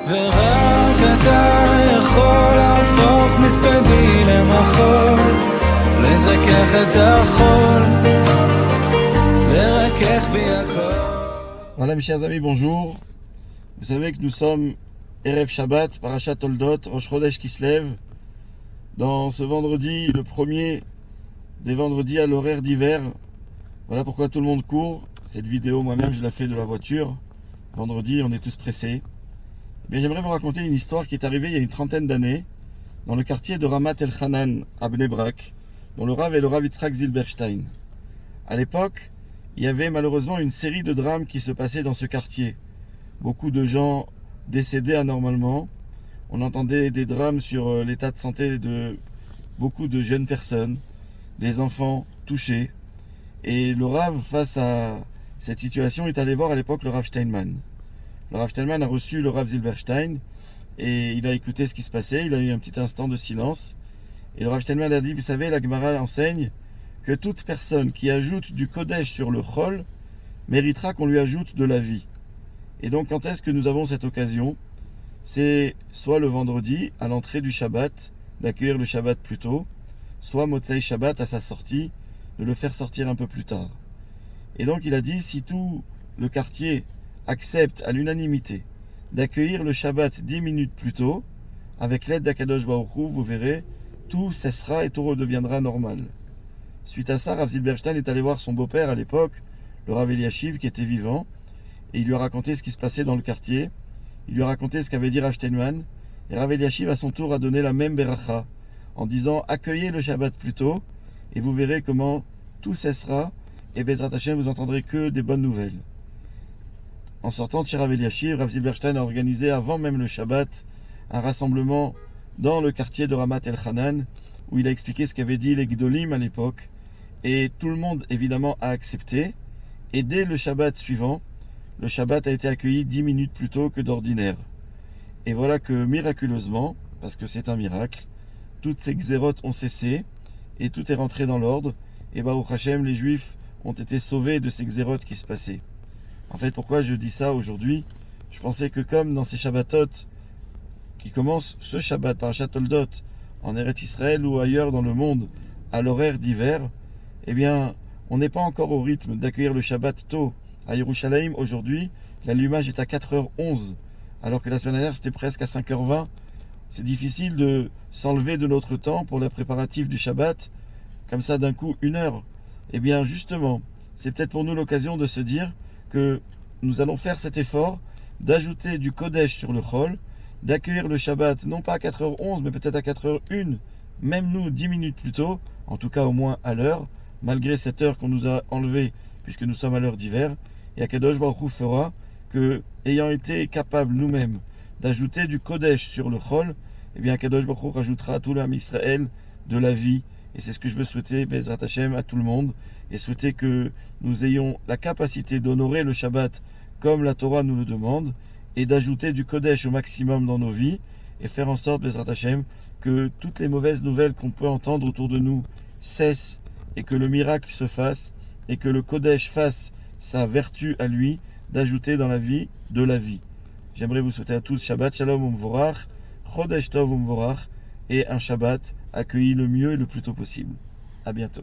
ורק אתה יכול להפוך מספדי למחול, לזכך את החול, לרכך בי הכל. Voilà mes chers amis, bonjour. Vous savez que nous sommes Erev Shabbat, Parashat Toldot, Rosh Chodesh qui se lève. Dans ce vendredi, le premier des vendredis à l'horaire d'hiver. Voilà pourquoi tout le monde court. Cette vidéo, moi-même, je la fais de la voiture. Vendredi, on est tous pressés. Mais j'aimerais vous raconter une histoire qui est arrivée il y a une trentaine d'années dans le quartier de Ramat El Hanan à Bnei Brak, dont le Rav est le Rav Yitzhak Zilberstein. À l'époque, il y avait malheureusement une série de drames qui se passaient dans ce quartier. Beaucoup de gens décédés anormalement. On entendait des drames sur l'état de santé de beaucoup de jeunes personnes, des enfants touchés. Et le Rav, face à cette situation, est allé voir à l'époque le Rav Steinman. Le Rav Steinman a reçu le Rav Zilberstein et il a écouté ce qui se passait. Il a eu un petit instant de silence. Et le Rav Steinman a dit, vous savez, la Gemara enseigne que toute personne qui ajoute du Kodesh sur le Chol méritera qu'on lui ajoute de la vie. Et donc, quand est-ce que nous avons cette occasion? C'est soit le vendredi, à l'entrée du Shabbat, d'accueillir le Shabbat plus tôt, soit Motzei Shabbat à sa sortie, de le faire sortir un peu plus tard. Et donc, il a dit, si tout le quartier accepte à l'unanimité d'accueillir le Shabbat 10 minutes plus tôt, avec l'aide d'Akadosh Baruch Hu, vous verrez, tout cessera et tout redeviendra normal. Suite à ça, Rav Zilberstein est allé voir son beau-père à l'époque, le Rav Eliashiv, qui était vivant, et il lui a raconté ce qui se passait dans le quartier. Il lui a raconté ce qu'avait dit Rav Steinman, et Rav Eliashiv à son tour a donné la même beracha, en disant accueillez le Shabbat plus tôt, et vous verrez comment tout cessera, et Bezrat Hashem, vous entendrez que des bonnes nouvelles. En sortant de chez Rav Eliashiv, Rav Zilberstein a organisé avant même le Shabbat un rassemblement dans le quartier de Ramat El Hanan, où il a expliqué ce qu'avaient dit les Gdolim à l'époque, et tout le monde évidemment a accepté, et dès le Shabbat suivant, le Shabbat a été accueilli 10 minutes plus tôt que d'ordinaire. Et voilà que miraculeusement, parce que c'est un miracle, toutes ces xérotes ont cessé, et tout est rentré dans l'ordre, et Baruch Hashem, les Juifs ont été sauvés de ces xérotes qui se passaient. En fait, pourquoi je dis ça aujourd'hui? Je pensais que comme dans ces Shabbatot, qui commencent ce Shabbat par Toldot, en Eretz Israël ou ailleurs dans le monde, à l'horaire d'hiver, eh bien, on n'est pas encore au rythme d'accueillir le Shabbat tôt. À Yerushalayim, aujourd'hui, l'allumage est à 4h11, alors que la semaine dernière, c'était presque à 5h20. C'est difficile de s'enlever de notre temps pour les préparatifs du Shabbat, comme ça d'un coup, 1 heure. Eh bien, justement, c'est peut-être pour nous l'occasion de se dire que nous allons faire cet effort d'ajouter du Kodesh sur le Chol, d'accueillir le Shabbat, non pas à 4h11, mais peut-être à 4h01, même nous, 10 minutes plus tôt, en tout cas au moins à l'heure, malgré cette heure qu'on nous a enlevée, puisque nous sommes à l'heure d'hiver. Et Akadosh Baruch Hu fera que, ayant été capable nous-mêmes d'ajouter du Kodesh sur le Chol, eh bien Akadosh Baruch Hu rajoutera à tout l'âme Israël de la vie. Et c'est ce que je veux souhaiter, Bezrat Hashem, à tout le monde, et souhaiter que nous ayons la capacité d'honorer le Shabbat comme la Torah nous le demande, et d'ajouter du Kodesh au maximum dans nos vies, et faire en sorte, Bezrat Hashem, que toutes les mauvaises nouvelles qu'on peut entendre autour de nous cessent, et que le miracle se fasse, et que le Kodesh fasse sa vertu à lui, d'ajouter dans la vie de la vie. J'aimerais vous souhaiter à tous Shabbat Shalom Umvorach, Chodesh Tov Umvorach, et un Shabbat accueilli le mieux et le plus tôt possible. À bientôt.